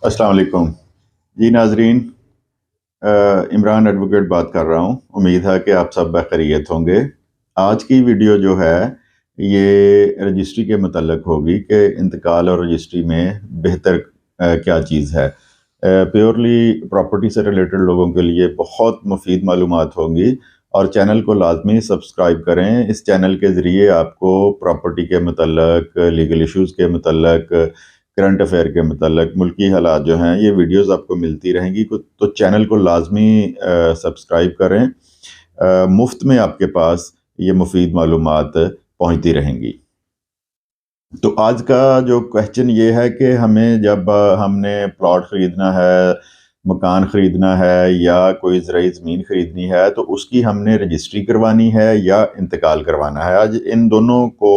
अस्सलाम वालेकुम जी नाजरीन। इमरान एडवोकेट बात कर रहा हूँ। उम्मीद है कि आप सब बखैरियत होंगे। आज की वीडियो जो है ये रजिस्ट्री के मुतल्लक होगी कि इंतकाल और रजिस्ट्री में बेहतर क्या चीज़ है। प्योरली प्रॉपर्टी से रिलेटेड लोगों के लिए बहुत मुफीद मालूमात होंगी और चैनल को लाजमी सब्सक्राइब करें। इस चैनल के ज़रिए आपको प्रॉपर्टी के मुतल्लक, लीगल इश्यूज़ के मुतल्लक, करंट अफेयर के मुतल्लक, मुल्की हालात जो हैं, ये वीडियोस आपको मिलती रहेंगी। तो चैनल को लाजमी सब्सक्राइब करें। मुफ्त में आपके पास ये मुफीद मालूमात पहुंचती रहेंगी। तो आज का जो क्वेश्चन ये है कि हमें जब हमने प्लॉट ख़रीदना है, मकान ख़रीदना है या कोई ज़राई ज़मीन ख़रीदनी है, तो उसकी हमने रजिस्ट्री करवानी है या इंतकाल करवाना है। आज इन दोनों को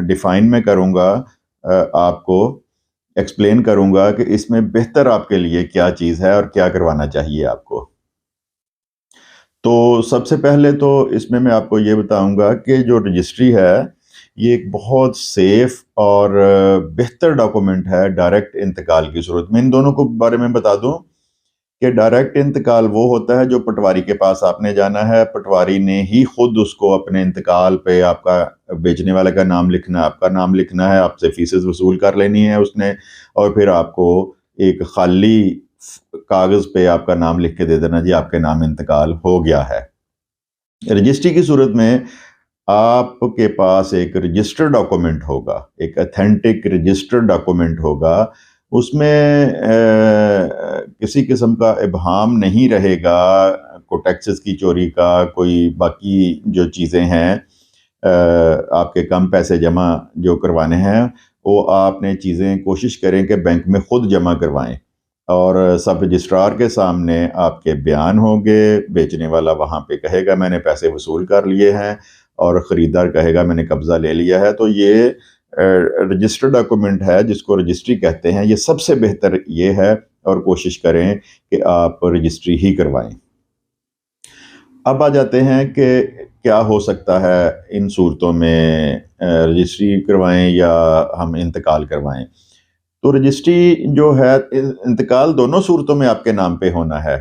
डिफ़ाइन मैं करूँगा, आपको एक्सप्लेन करूँगा कि इसमें बेहतर आपके लिए क्या चीज़ है और क्या करवाना चाहिए आपको। तो सबसे पहले तो इसमें मैं आपको ये बताऊँगा कि जो रजिस्ट्री है, ये एक बहुत सेफ और बेहतर डॉक्यूमेंट है डायरेक्ट इंतकाल की सूरत में। इन दोनों को बारे में बता दूं कि डायरेक्ट इंतकाल वो होता है जो पटवारी के पास आपने जाना है, पटवारी ने ही खुद उसको अपने इंतकाल पे आपका बेचने वाले का नाम लिखना, आपका नाम लिखना है, आपसे फीसेस वसूल कर लेनी है उसने, और फिर आपको एक खाली कागज़ पे आपका नाम लिख के दे देना, जी आपके नाम इंतकाल हो गया है। रजिस्ट्री की सूरत में आपके पास एक रजिस्टर्ड डॉक्यूमेंट होगा, एक अथेंटिक रजिस्टर्ड डॉक्यूमेंट होगा। उसमें किसी किस्म का इबहाम नहीं रहेगा, कोई टैक्सेस की चोरी का, कोई बाकी जो चीज़ें हैं, आपके कम पैसे जमा जो करवाने हैं, वो आपने चीज़ें कोशिश करें कि बैंक में ख़ुद जमा करवाएं, और सब रजिस्ट्रार के सामने आपके बयान होंगे। बेचने वाला वहाँ पे कहेगा मैंने पैसे वसूल कर लिए हैं, और ख़रीदार कहेगा मैंने कब्ज़ा ले लिया है। तो ये रजिस्टर्ड डॉक्यूमेंट है जिसको रजिस्ट्री कहते हैं। ये सबसे बेहतर ये है, और कोशिश करें कि आप रजिस्ट्री ही करवाएं। अब आ जाते हैं कि क्या हो सकता है इन सूरतों में, रजिस्ट्री करवाएं या हम इंतकाल करवाएं। तो रजिस्ट्री जो है, इंतकाल दोनों सूरतों में आपके नाम पे होना है,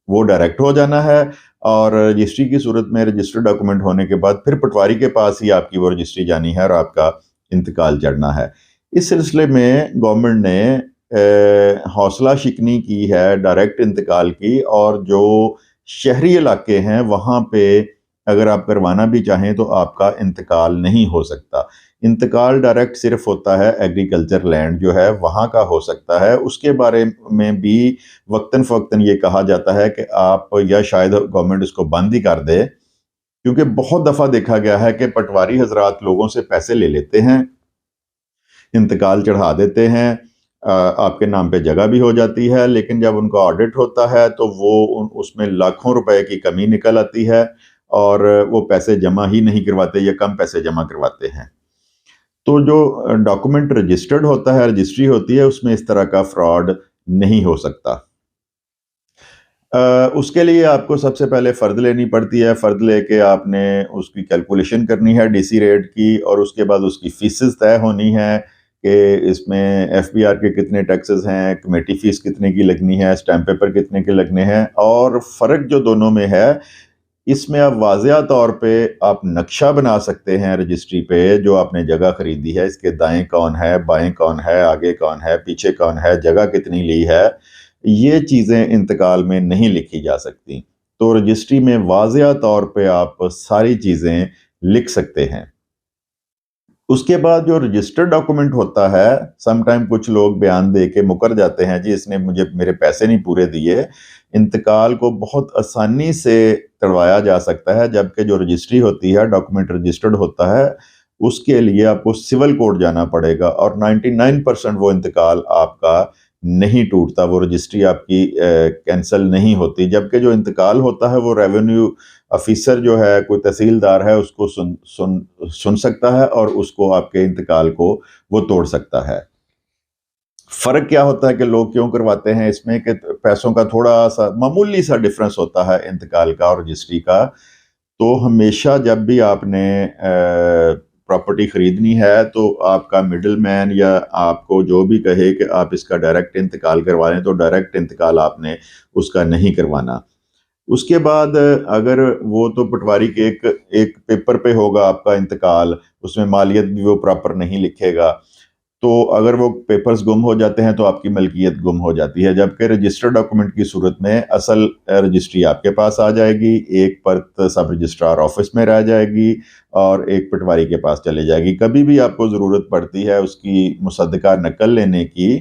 वो डायरेक्ट हो जाना है, और रजिस्ट्री की सूरत में रजिस्टर्ड डॉक्यूमेंट होने के बाद फिर पटवारी के पास ही आपकी वो रजिस्ट्री जानी है और आपका इंतकाल चढ़ना है। इस सिलसिले में गवर्नमेंट ने हौसला शिकनी की है डायरेक्ट इंतकाल की, और जो शहरी इलाके हैं वहाँ पे अगर आप करवाना भी चाहें तो आपका इंतकाल नहीं हो सकता। इंतकाल डायरेक्ट सिर्फ होता है एग्रीकल्चर लैंड जो है वहाँ का हो सकता है। उसके बारे में भी वक्तन फ़वक्तन ये कहा जाता है कि आप, या शायद गवर्नमेंट इसको बंद ही कर दे, क्योंकि बहुत दफ़ा देखा गया है कि पटवारी हजरात लोगों से पैसे ले लेते हैं, इंतकाल चढ़ा देते हैं, आपके नाम पे जगह भी हो जाती है, लेकिन जब उनका ऑडिट होता है तो वो उसमें लाखों रुपए की कमी निकल आती है, और वो पैसे जमा ही नहीं करवाते या कम पैसे जमा करवाते हैं। तो जो डॉक्यूमेंट रजिस्टर्ड होता है, रजिस्ट्री होती है, उसमें इस तरह का फ्रॉड नहीं हो सकता। उसके लिए आपको सबसे पहले फ़र्द लेनी पड़ती है। फ़र्द लेके आपने उसकी कैलकुलेशन करनी है डीसी रेट की, और उसके बाद उसकी फीसेस तय होनी है कि इसमें एफबीआर के कितने टैक्सेस हैं, कमेटी फ़ीस कितने की लगनी है, स्टैम्प पेपर कितने के लगने हैं। और फ़र्क जो दोनों में है, इसमें आप वाज़िया तौर पे आप नक्शा बना सकते हैं रजिस्ट्री पे, जो आपने जगह ख़रीदी है, इसके दाएं कौन है, बाएं कौन है, आगे कौन है, पीछे कौन है, जगह कितनी ली है। ये चीज़ें इंतकाल में नहीं लिखी जा सकती। तो रजिस्ट्री में वाज़िया तौर पे आप सारी चीज़ें लिख सकते हैं। उसके बाद जो रजिस्टर्ड डॉक्यूमेंट होता है, सम टाइम कुछ लोग बयान दे के मुकर जाते हैं, जी इसने मुझे मेरे पैसे नहीं पूरे दिए। इंतकाल को बहुत आसानी से तड़वाया जा सकता है, जबकि जो रजिस्ट्री होती है, डॉक्यूमेंट रजिस्टर्ड होता है, उसके लिए आपको सिविल कोर्ट जाना पड़ेगा, और 99% वो इंतकाल आपका नहीं टूटता, वो रजिस्ट्री आपकी कैंसिल नहीं होती। जबकि जो इंतकाल होता है वो रेवेन्यू ऑफिसर जो है, कोई तहसीलदार है, उसको सुन सकता है, और उसको आपके इंतकाल को वो तोड़ सकता है। फ़र्क क्या होता है कि लोग क्यों करवाते हैं इसमें, कि पैसों का थोड़ा सा मामूली सा डिफरेंस होता है इंतकाल का और रजिस्ट्री का। तो हमेशा जब भी आपने प्रॉपर्टी ख़रीदनी है तो आपका मिडल मैन या आपको जो भी कहे कि आप इसका डायरेक्ट इंतकाल करवा लें, तो डायरेक्ट इंतकाल आपने उसका नहीं करवाना। उसके बाद अगर वो तो पटवारी के एक पेपर पे होगा आपका इंतकाल, उसमें मालियत भी वो प्रॉपर नहीं लिखेगा, तो अगर वो पेपर्स गुम हो जाते हैं तो आपकी मलकियत गुम हो जाती है। जबकि रजिस्टर्ड डॉक्यूमेंट की सूरत में असल रजिस्ट्री आपके पास आ जाएगी, एक परत सब रजिस्ट्रार ऑफिस में रह जाएगी और एक पटवारी के पास चले जाएगी। कभी भी आपको ज़रूरत पड़ती है उसकी मुसद्दका नकल लेने की,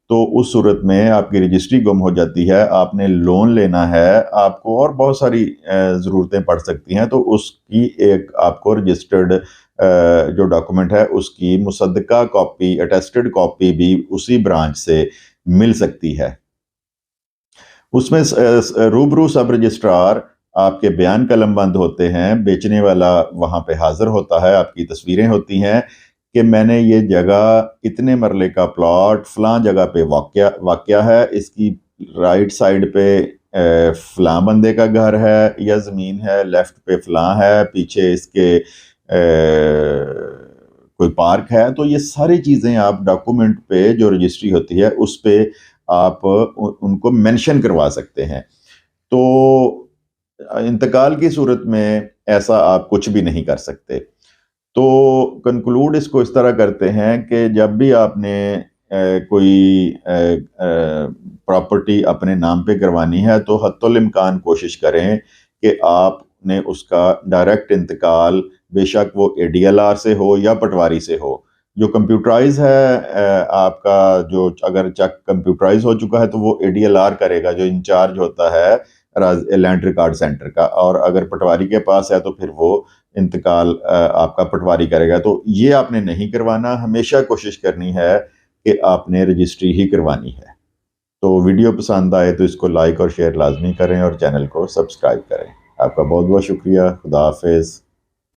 तो उस सूरत में आपकी रजिस्ट्री गुम हो जाती है, आपने लोन लेना है, आपको और बहुत सारी ज़रूरतें पड़ सकती हैं, तो उसकी एक आपको रजिस्टर्ड जो डॉक्यूमेंट है उसकी मुसद्दका कॉपी, अटेस्टेड कॉपी भी उसी ब्रांच से मिल सकती है। उसमें रूबरू सब रजिस्ट्रार आपके बयान कलमबंद होते हैं, बेचने वाला वहाँ पे हाजिर होता है, आपकी तस्वीरें होती हैं कि मैंने ये जगह इतने मरले का प्लॉट फ़लाँ जगह पे वाक़या है, इसकी राइट साइड पे फ़लाँ बंदे का घर है या ज़मीन है, लेफ़्ट पे फ़लाँ है, पीछे इसके कोई पार्क है। तो ये सारी चीज़ें आप डॉक्यूमेंट पे जो रजिस्ट्री होती है उस पे आप उनको मेंशन करवा सकते हैं। तो इंतकाल की सूरत में ऐसा आप कुछ भी नहीं कर सकते। तो कंक्लूड इसको इस तरह करते हैं कि जब भी आपने कोई प्रॉपर्टी अपने नाम पे करवानी है तो हत्तुल इम्कान कोशिश करें कि आपने उसका डायरेक्ट इंतकाल, बेशक वो ADLR से हो या पटवारी से हो। जो कंप्यूटराइज है आपका, जो अगर चेक कंप्यूटराइज हो चुका है तो वो ADLR करेगा, जो इंचार्ज होता है लैंड रिकॉर्ड सेंटर का, और अगर पटवारी के पास है तो फिर वो इंतकाल आपका पटवारी करेगा। तो ये आपने नहीं करवाना, हमेशा कोशिश करनी है कि आपने रजिस्ट्री ही करवानी है। तो वीडियो पसंद आए तो इसको लाइक और शेयर लाजमी करें और चैनल को सब्सक्राइब करें। आपका बहुत बहुत शुक्रिया। खुदा हाफिज़।